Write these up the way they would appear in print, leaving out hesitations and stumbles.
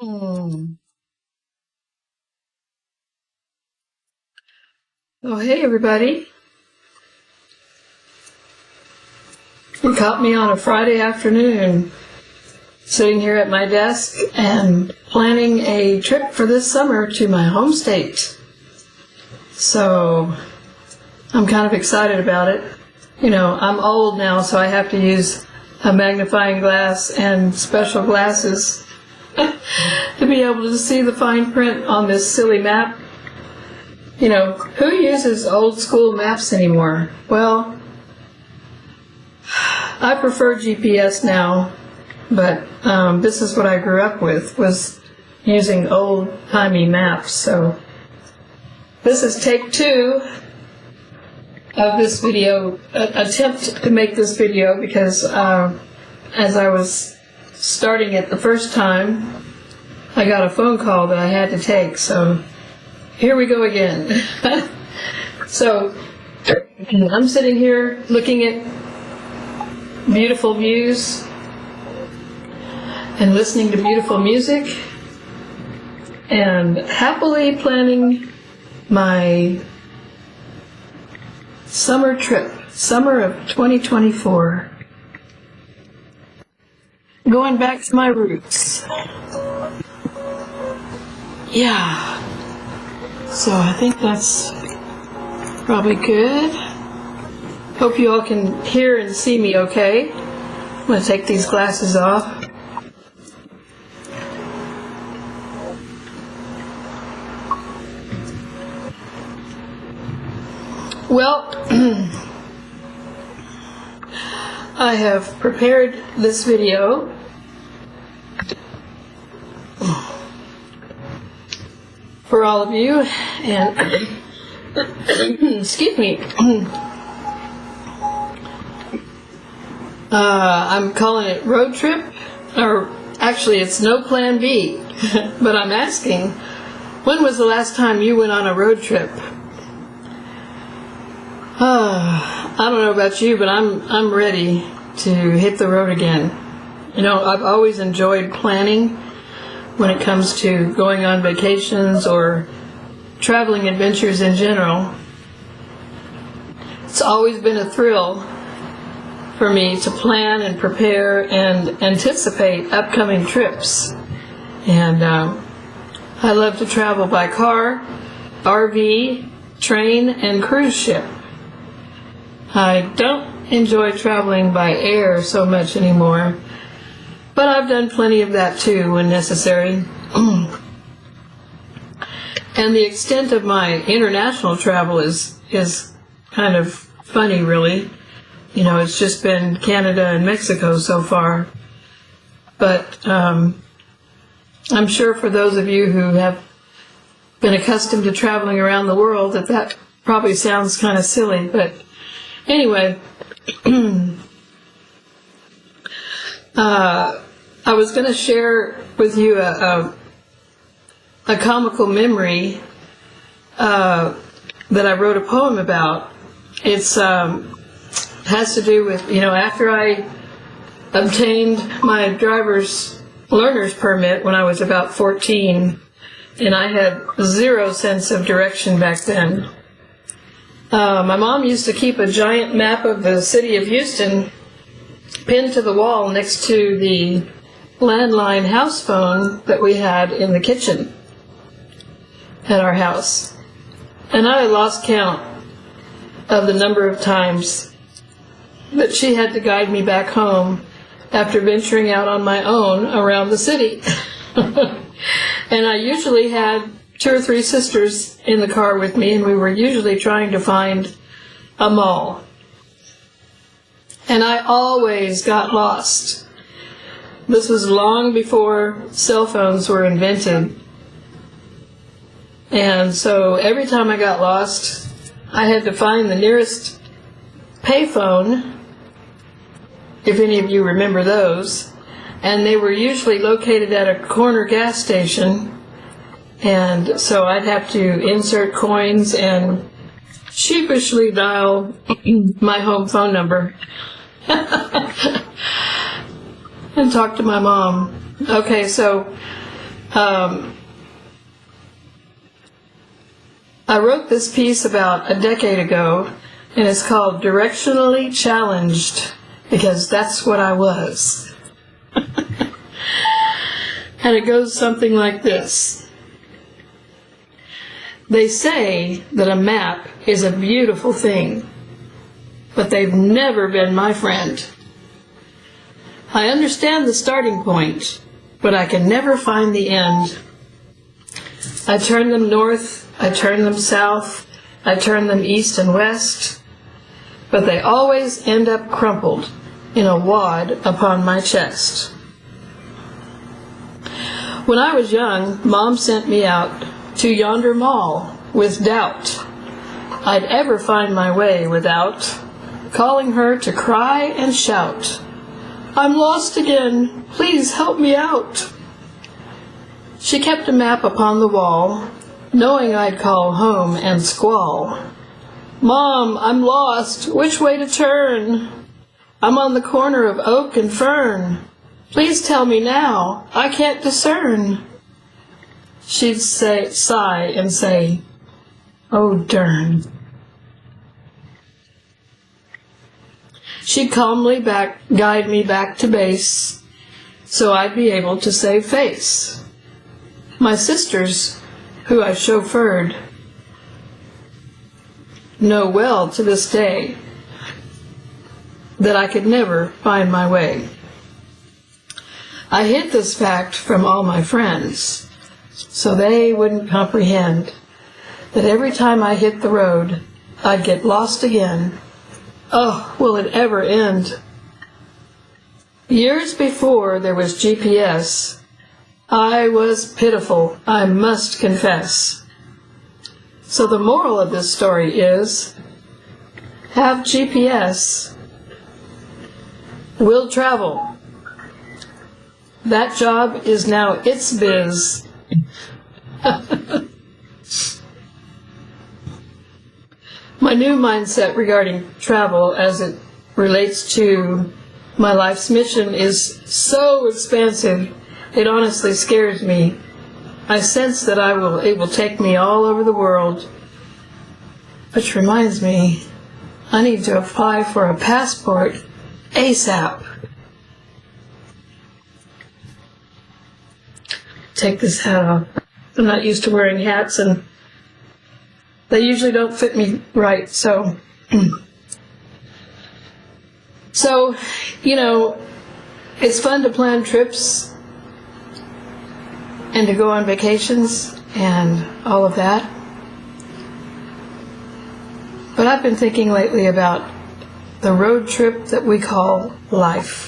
Hmm. Oh, hey, everybody. You caught me on a Friday afternoon, sitting here at my desk and planning a trip for this summer to my home state. So, I'm kind of excited about it. You know, I'm old now, so I have to use a magnifying glass and special glasses to be able to see the fine print on this silly map. You know, who uses old school maps anymore? Well, I prefer GPS now, but this is what I grew up with, was using old-timey maps. So this is take 2 of this video, attempt to make this video, because as I was starting it the first time, I got a phone call that I had to take, so here we go again. So, I'm sitting here looking at beautiful views and listening to beautiful music and happily planning my summer trip, summer of 2024. Going back to my roots. Yeah. So I think that's probably good. Hope you all can hear and see me okay. I'm going to take these glasses off. Well, I have prepared this video for all of you, and excuse me, I'm calling it road trip, or actually it's no plan B, but I'm asking, when was the last time you went on a road trip? I don't know about you, but I'm ready to hit the road again. You know, I've always enjoyed planning when it comes to going on vacations or traveling adventures in general. It's always been a thrill for me to plan and prepare and anticipate upcoming trips. And I love to travel by car, RV, train, and cruise ship. I don't enjoy traveling by air so much anymore, but I've done plenty of that too when necessary. And the extent of my international travel is kind of funny, really. You know, it's just been Canada and Mexico so far. But I'm sure for those of you who have been accustomed to traveling around the world that probably sounds kind of silly. But anyway, I was going to share with you a comical memory that I wrote a poem about. It's has to do with, you know, after I obtained my driver's learner's permit when I was about 14, and I had zero sense of direction back then. My mom used to keep a giant map of the city of Houston pinned to the wall next to the landline house phone that we had in the kitchen at our house. And I lost count of the number of times that she had to guide me back home after venturing out on my own around the city. And I usually had 2 or 3 sisters in the car with me, and we were usually trying to find a mall. And I always got lost. This was long before cell phones were invented. And so every time I got lost, I had to find the nearest payphone, if any of you remember those. And they were usually located at a corner gas station. And so I'd have to insert coins and sheepishly dial my home phone number and talk to my mom. Okay, so I wrote this piece about a decade ago, and it's called Directionally Challenged, because that's what I was. And it goes something like this. They say that a map is a beautiful thing, but they've never been my friend. I understand the starting point, but I can never find the end. I turn them north, I turn them south, I turn them east and west, but they always end up crumpled in a wad upon my chest. When I was young, Mom sent me out to yonder mall with doubt I'd ever find my way without calling her to cry and shout, "I'm lost again, please help me out." She kept a map upon the wall, knowing I'd call home and squall. "Mom, I'm lost, which way to turn? I'm on the corner of oak and fern. Please tell me now, I can't discern." She'd sigh and say, "Oh, darn." She'd calmly guide me back to base, so I'd be able to save face. My sisters, who I chauffeured, know well to this day that I could never find my way. I hid this fact from all my friends, so they wouldn't comprehend that every time I hit the road, I'd get lost again. Oh, will it ever end? Years before there was GPS, I was pitiful, I must confess. So the moral of this story is, have GPS, will travel. That job is now its biz. My new mindset regarding travel as it relates to my life's mission is so expansive, it honestly scares me. I sense that it will take me all over the world. Which reminds me, I need to apply for a passport ASAP. Take this hat off. I'm not used to wearing hats, and they usually don't fit me right, so. So, it's fun to plan trips and to go on vacations and all of that. But I've been thinking lately about the road trip that we call life.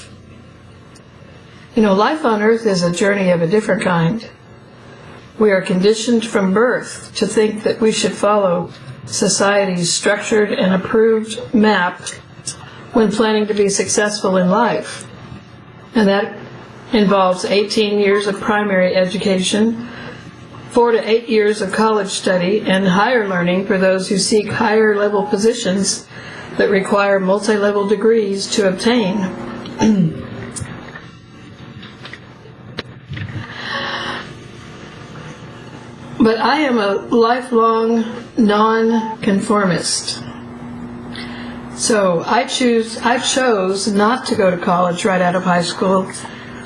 Life on Earth is a journey of a different kind. We are conditioned from birth to think that we should follow society's structured and approved map when planning to be successful in life. And that involves 18 years of primary education, 4 to 8 years of college study, and higher learning for those who seek higher level positions that require multi-level degrees to obtain. But I am a lifelong non-conformist. So I chose not to go to college right out of high school,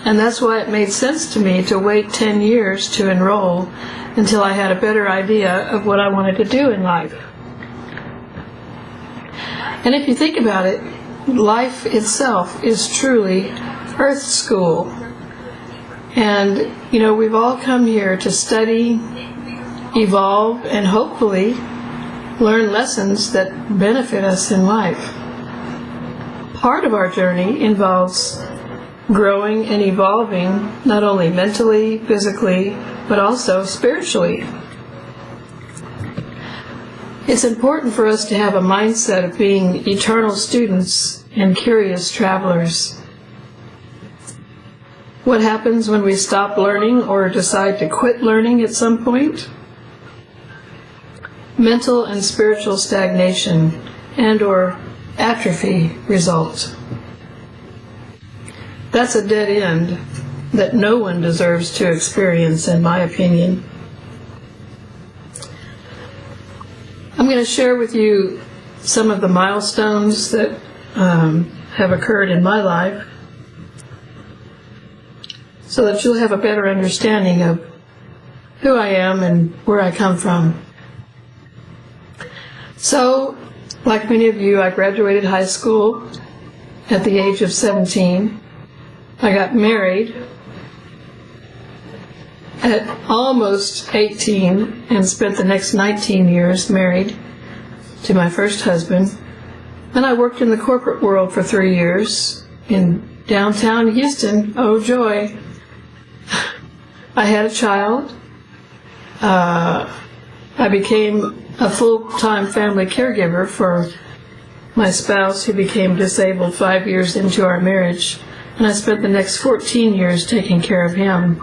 and that's why it made sense to me to wait 10 years to enroll until I had a better idea of what I wanted to do in life. And if you think about it, life itself is truly Earth School. And, we've all come here to study, evolve, and hopefully learn lessons that benefit us in life. Part of our journey involves growing and evolving not only mentally, physically, but also spiritually. It's important for us to have a mindset of being eternal students and curious travelers. What happens when we stop learning or decide to quit learning at some point? Mental and spiritual stagnation and/or atrophy result. That's a dead end that no one deserves to experience, in my opinion. I'm going to share with you some of the milestones that have occurred in my life so that you'll have a better understanding of who I am and where I come from. So, like many of you, I graduated high school at the age of 17. I got married at almost 18 and spent the next 19 years married to my first husband. And I worked in the corporate world for 3 years in downtown Houston. Oh, joy. I had a child. I became a full-time family caregiver for my spouse, who became disabled 5 years into our marriage, and I spent the next 14 years taking care of him.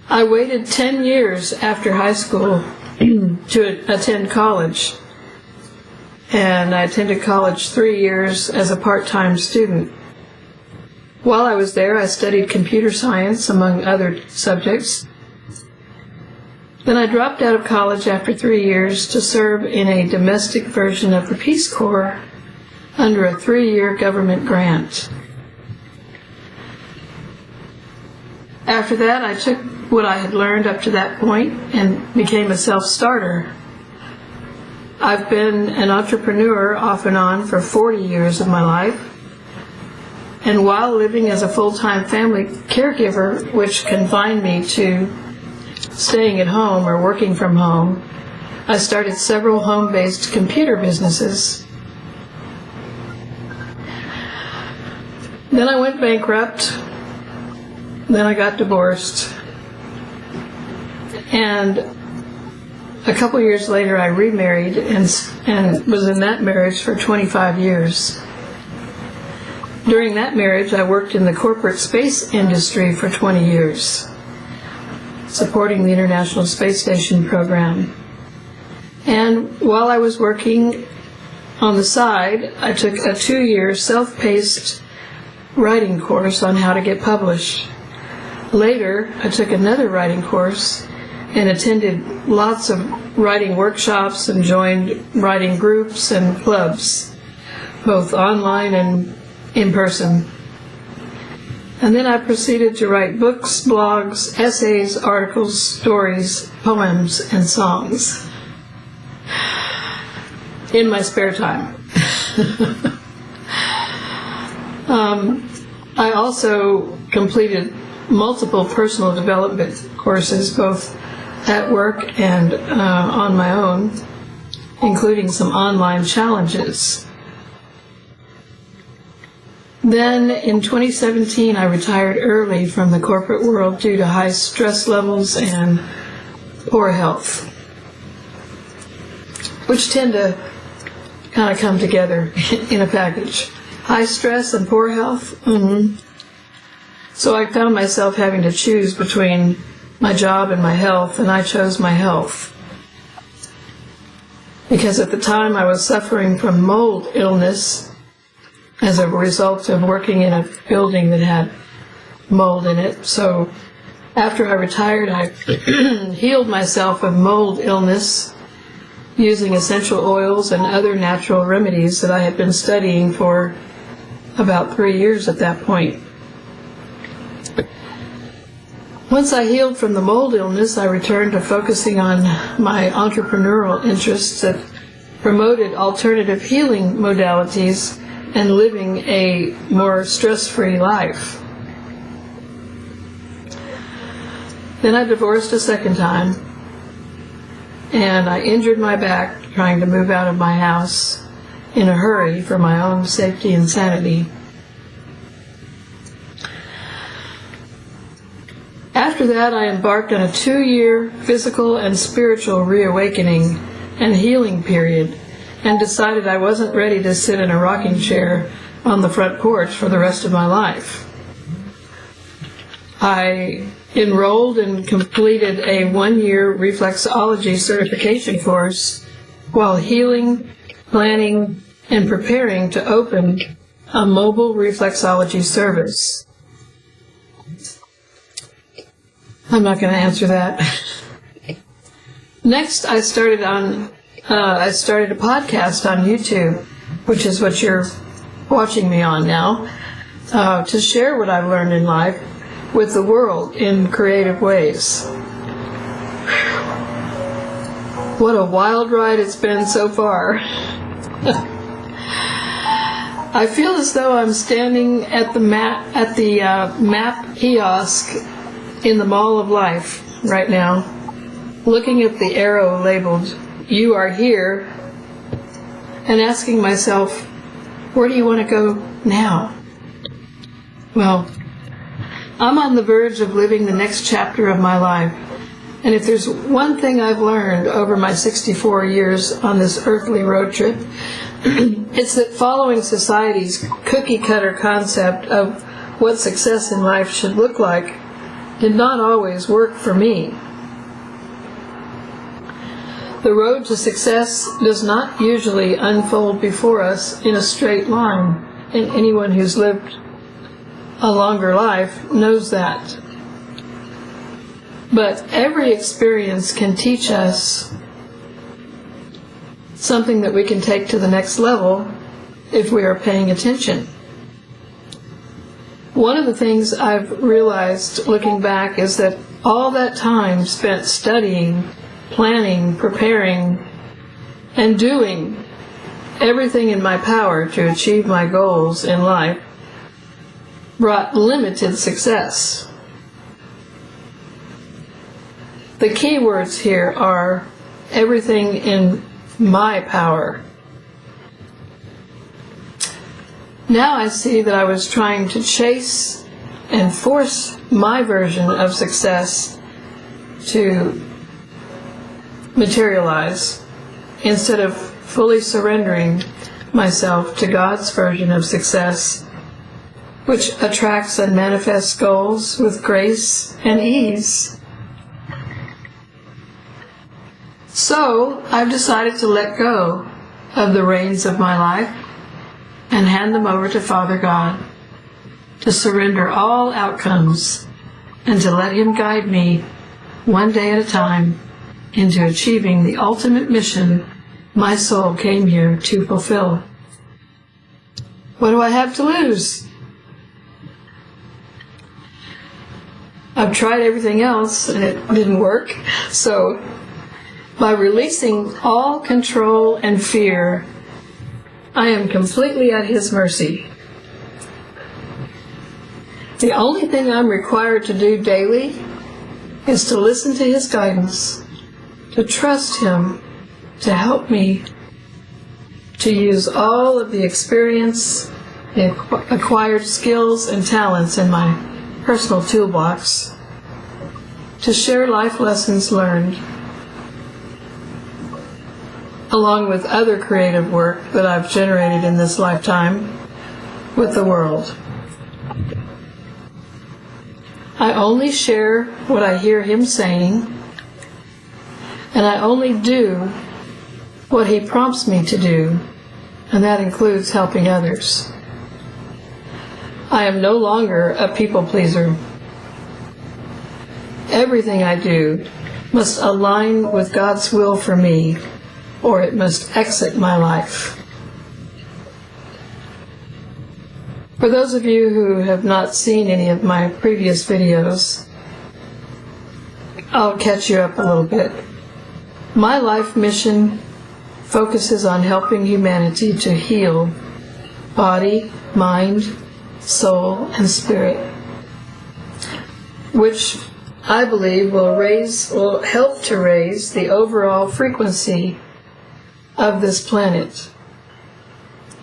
I waited 10 years after high school to attend college, and I attended college 3 years as a part-time student. While I was there, I studied computer science, among other subjects. Then I dropped out of college after 3 years to serve in a domestic version of the Peace Corps under a 3-year government grant. After that, I took what I had learned up to that point and became a self-starter. I've been an entrepreneur off and on for 40 years of my life. And while living as a full-time family caregiver, which confined me to staying at home or working from home, I started several home-based computer businesses. Then I went bankrupt. Then I got divorced. And a couple years later, I remarried and was in that marriage for 25 years. During that marriage, I worked in the corporate space industry for 20 years, supporting the International Space Station program. And while I was working on the side, I took a 2-year self-paced writing course on how to get published. Later, I took another writing course and attended lots of writing workshops and joined writing groups and clubs, both online and in person. And then I proceeded to write books, blogs, essays, articles, stories, poems, and songs in my spare time. I also completed multiple personal development courses, both at work and on my own, including some online challenges. Then in 2017, I retired early from the corporate world due to high stress levels and poor health, which tend to kind of come together in a package. High stress and poor health. So I found myself having to choose between my job and my health, and I chose my health. Because at the time I was suffering from mold illness as a result of working in a building that had mold in it. So after I retired, I healed myself of mold illness using essential oils and other natural remedies that I had been studying for about 3 years at that point. Once I healed from the mold illness, I returned to focusing on my entrepreneurial interests that promoted alternative healing modalities and living a more stress-free life. Then I divorced a second time, and I injured my back trying to move out of my house in a hurry for my own safety and sanity. After that, I embarked on a 2-year physical and spiritual reawakening and healing period, and decided I wasn't ready to sit in a rocking chair on the front porch for the rest of my life. I enrolled and completed a 1-year reflexology certification course while healing, planning, and preparing to open a mobile reflexology service. I'm not going to answer that. Next, I started a podcast on YouTube, which is what you're watching me on now, to share what I've learned in life with the world in creative ways. What a wild ride it's been so far. I feel as though I'm standing at the map kiosk in the Mall of Life right now, looking at the arrow labeled, "You are here," and asking myself, where do you want to go now? Well, I'm on the verge of living the next chapter of my life, and if there's one thing I've learned over my 64 years on this earthly road trip, it's that following society's cookie-cutter concept of what success in life should look like did not always work for me. The road to success does not usually unfold before us in a straight line, and anyone who's lived a longer life knows that. But every experience can teach us something that we can take to the next level if we are paying attention. One of the things I've realized looking back is that all that time spent studying, planning, preparing, and doing everything in my power to achieve my goals in life brought limited success. The key words here are everything in my power. Now I see that I was trying to chase and force my version of success to materialize instead of fully surrendering myself to God's version of success, which attracts and manifests goals with grace and ease. So I've decided to let go of the reins of my life and hand them over to Father God, to surrender all outcomes and to let Him guide me one day at a time into achieving the ultimate mission my soul came here to fulfill. What do I have to lose? I've tried everything else and it didn't work. So by releasing all control and fear, I am completely at His mercy. The only thing I'm required to do daily is to listen to His guidance, to trust Him to help me to use all of the experience, the acquired skills and talents in my personal toolbox to share life lessons learned, along with other creative work that I've generated in this lifetime, with the world. I only share what I hear Him saying, and I only do what He prompts me to do, and that includes helping others. I am no longer a people pleaser. Everything I do must align with God's will for me, or it must exit my life. For those of you who have not seen any of my previous videos, I'll catch you up a little bit. My life mission focuses on helping humanity to heal body, mind, soul, and spirit, which I believe will help to raise the overall frequency of this planet.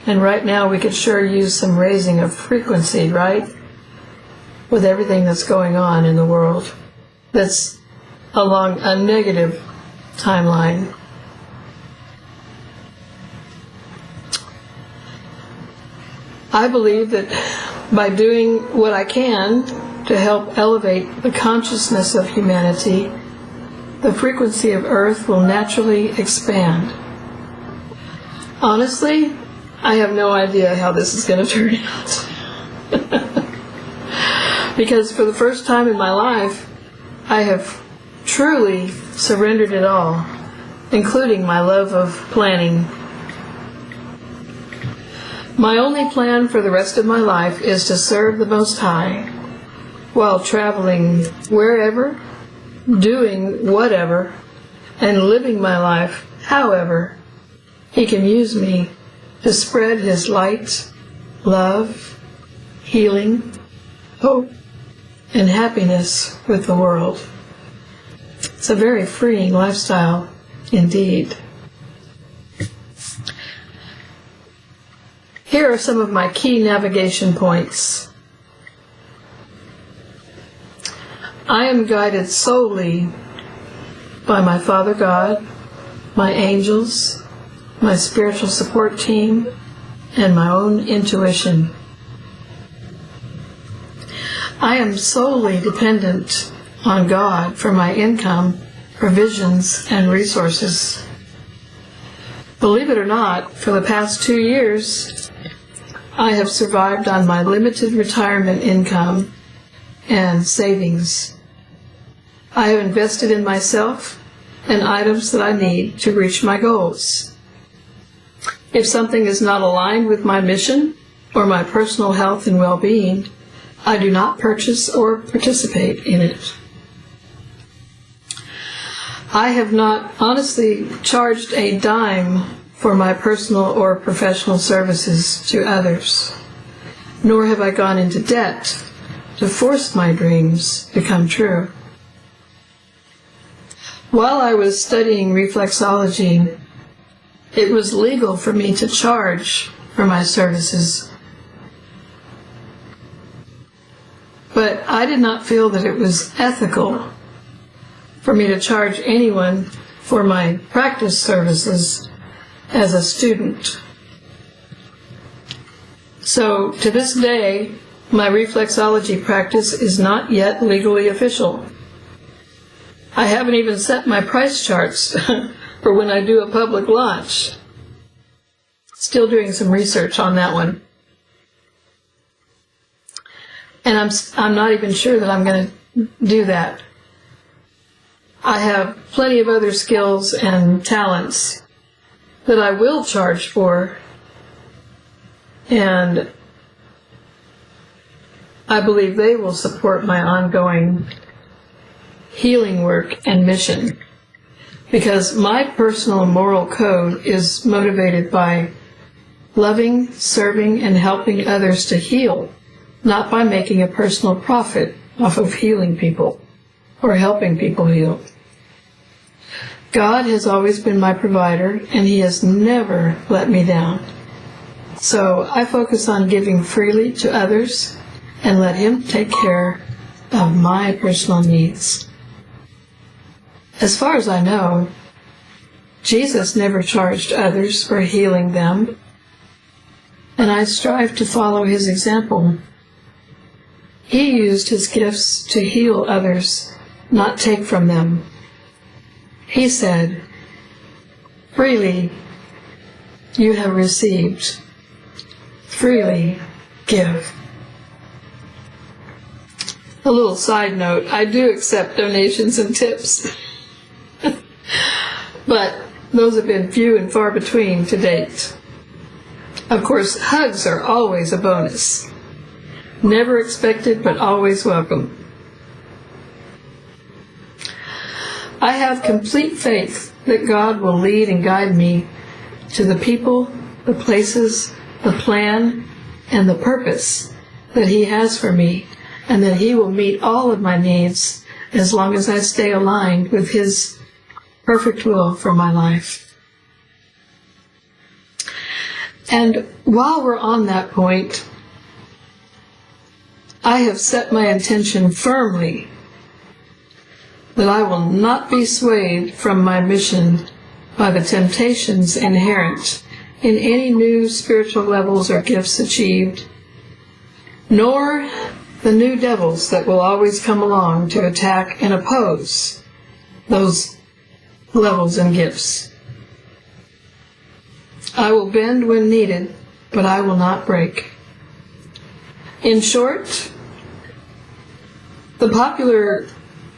And right now we could sure use some raising of frequency, right? With everything that's going on in the world that's along a negative timeline. I believe that by doing what I can to help elevate the consciousness of humanity, the frequency of Earth will naturally expand. Honestly, I have no idea how this is going to turn out. Because for the first time in my life, I have truly surrendered it all, including my love of planning. My only plan for the rest of my life is to serve the Most High while traveling wherever, doing whatever, and living my life however He can use me to spread His light, love, healing, hope, and happiness with the world. It's a very freeing lifestyle indeed. Here are some of my key navigation points. I am guided solely by my Father God, my angels, my spiritual support team, and my own intuition. I am solely dependent on God for my income, provisions, and resources. Believe it or not, for the past 2 years, I have survived on my limited retirement income and savings. I have invested in myself and items that I need to reach my goals. If something is not aligned with my mission or my personal health and well-being, I do not purchase or participate in it. I have not honestly charged a dime for my personal or professional services to others, nor have I gone into debt to force my dreams to come true. While I was studying reflexology, it was legal for me to charge for my services. But I did not feel that it was ethical for me to charge anyone for my practice services as a student. So to this day, my reflexology practice is not yet legally official. I haven't even set my price charts for when I do a public launch. Still doing some research on that one. And I'm not even sure that I'm going to do that. I have plenty of other skills and talents that I will charge for, and I believe they will support my ongoing healing work and mission, because my personal moral code is motivated by loving, serving, and helping others to heal, not by making a personal profit off of healing people or helping people heal. God has always been my provider, and He has never let me down. So I focus on giving freely to others and let Him take care of my personal needs. As far as I know, Jesus never charged others for healing them, and I strive to follow His example. He used His gifts to heal others, not take from them. He said, "Freely you have received, freely give." A little side note, I do accept donations and tips, but those have been few and far between to date. Of course, hugs are always a bonus. Never expected, but always welcome. I have complete faith that God will lead and guide me to the people, the places, the plan, and the purpose that He has for me, and that He will meet all of my needs as long as I stay aligned with His perfect will for my life. And while we're on that point, I have set my intention firmly that I will not be swayed from my mission by the temptations inherent in any new spiritual levels or gifts achieved, nor the new devils that will always come along to attack and oppose those levels and gifts. I will bend when needed, but I will not break. In short, the popular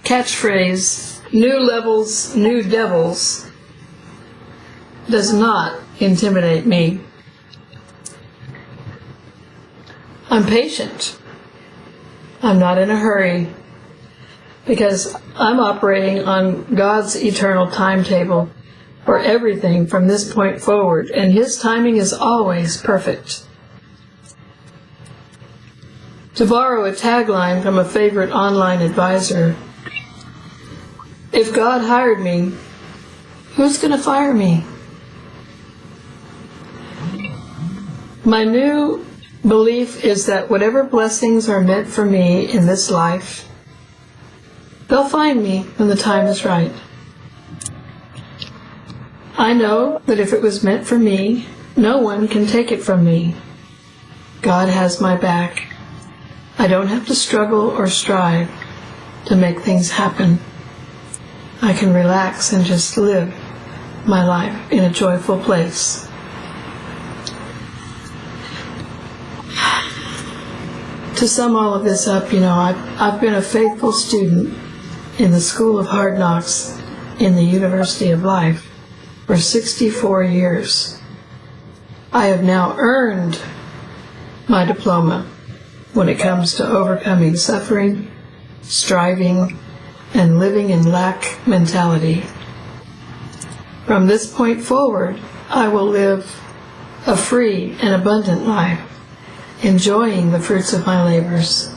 catchphrase, new levels, new devils, does not intimidate me. I'm patient. I'm not in a hurry because I'm operating on God's eternal timetable for everything from this point forward, and His timing is always perfect. To borrow a tagline from a favorite online advisor, if God hired me, who's going to fire me? My new belief is that whatever blessings are meant for me in this life, they'll find me when the time is right. I know that if it was meant for me, no one can take it from me. God has my back. I don't have to struggle or strive to make things happen. I can relax and just live my life in a joyful place. To sum all of this up, I've been a faithful student in the School of Hard Knocks in the University of Life for 64 years. I have now earned my diploma when it comes to overcoming suffering, striving, and living in lack mentality. From this point forward, I will live a free and abundant life, enjoying the fruits of my labors,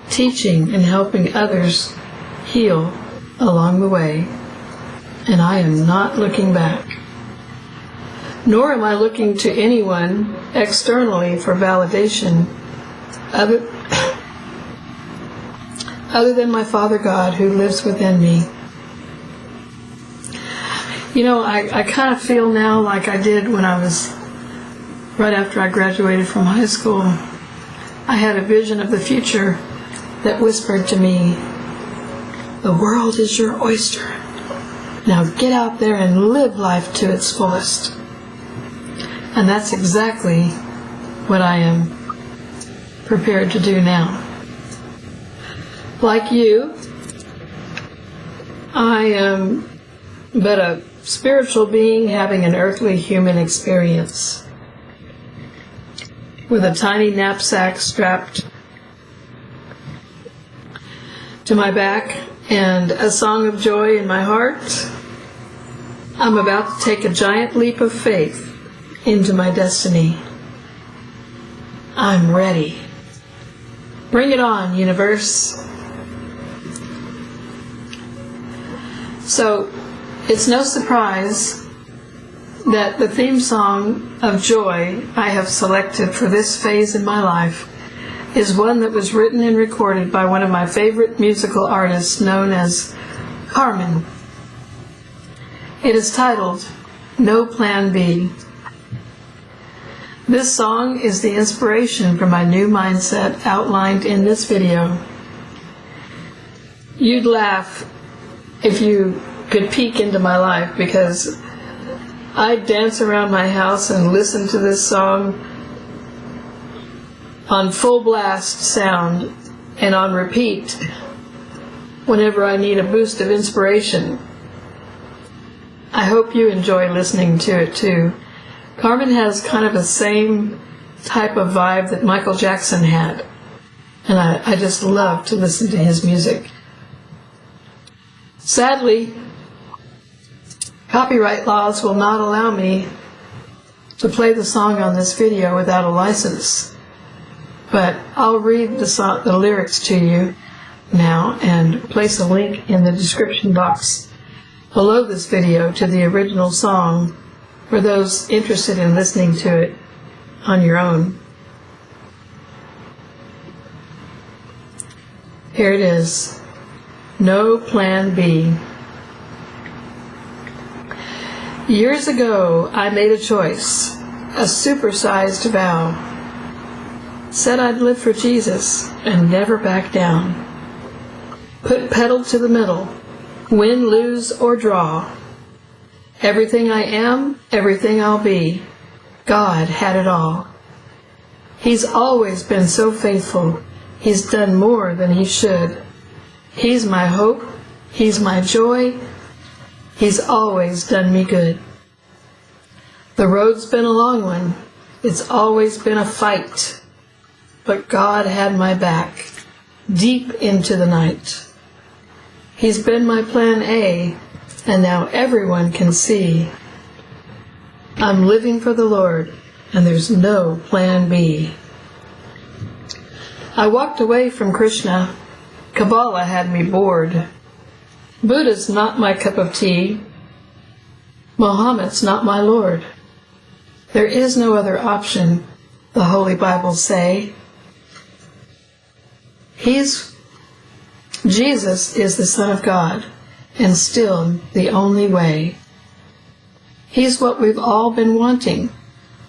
teaching and helping others heal along the way, and I am not looking back. Nor am I looking to anyone externally for validation other than my Father God who lives within me. I kind of feel now like I did when I was right after I graduated from high school. I had a vision of the future that whispered to me, "The world is your oyster. Now get out there and live life to its fullest." And that's exactly what I am prepared to do now. Like you, I am but a spiritual being having an earthly human experience, with a tiny knapsack strapped to my back and a song of joy in my heart. I'm about to take a giant leap of faith into my destiny. I'm ready. Bring it on, universe. So, it's no surprise that the theme song of joy I have selected for this phase in my life is one that was written and recorded by one of my favorite musical artists known as Carman. It is titled, No Plan B. This song is the inspiration for my new mindset outlined in this video. You'd laugh if you could peek into my life, because I dance around my house and listen to this song on full blast sound and on repeat whenever I need a boost of inspiration. I hope you enjoy listening to it too. Carman has kind of the same type of vibe that Michael Jackson had, and I just love to listen to his music. Sadly, copyright laws will not allow me to play the song on this video without a license, but I'll read the lyrics to you now and place a link in the description box below this video to the original song for those interested in listening to it on your own. Here it is. No Plan B. Years ago, I made a choice, a supersized vow. Said I'd live for Jesus and never back down. Put pedal to the metal, win, lose, or draw. Everything I am, everything I'll be. God had it all. He's always been so faithful. He's done more than he should. He's my hope, He's my joy. He's always done me good. The road's been a long one. It's always been a fight. But God had my back deep into the night. He's been my plan A, and now everyone can see I'm living for the Lord, and there's no plan B. I walked away from Krishna. Kabbalah had me bored. Buddha's not my cup of tea. Mohammed's not my Lord. There is no other option, the Holy Bible say. Jesus is the Son of God, and still the only way. He's what we've all been wanting.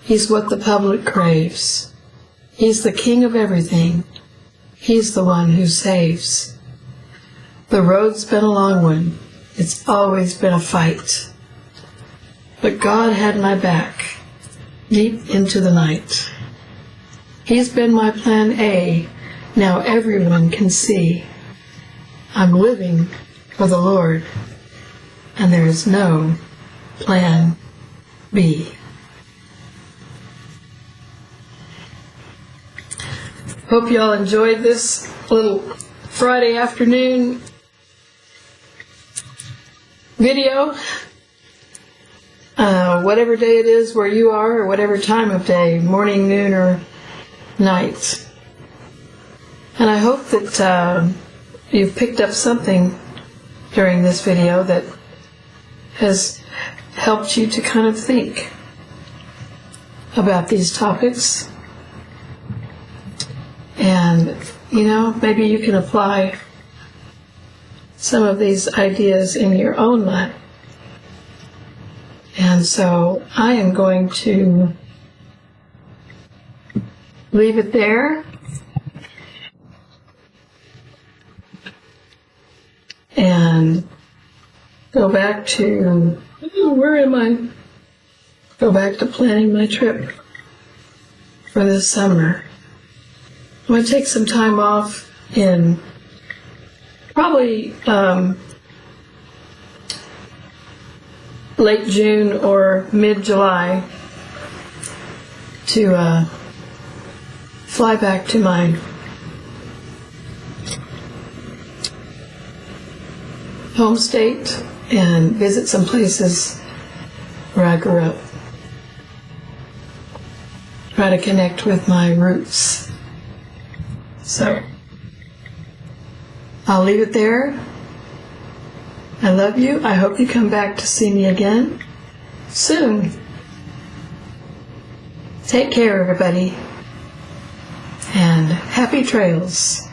He's what the public craves. He's the King of everything. He's the one who saves. The road's been a long one. It's always been a fight. But God had my back deep into the night. He's been my plan A. Now everyone can see I'm living for the Lord, and there is no plan B. Hope you all enjoyed this little Friday afternoon video. Whatever day it is where you are, or whatever time of day, morning, noon, or night. And I hope that you've picked up something during this video that has helped you to kind of think about these topics. And, maybe you can apply some of these ideas in your own life. And so I am going to leave it there. And go back to, where am I? Go back to planning my trip for this summer. I'm going to take some time off in probably late June or mid-July to fly back to my home state and visit some places where I grew up. Try to connect with my roots. So, I'll leave it there. I love you. I hope you come back to see me again soon. Take care, everybody, and happy trails.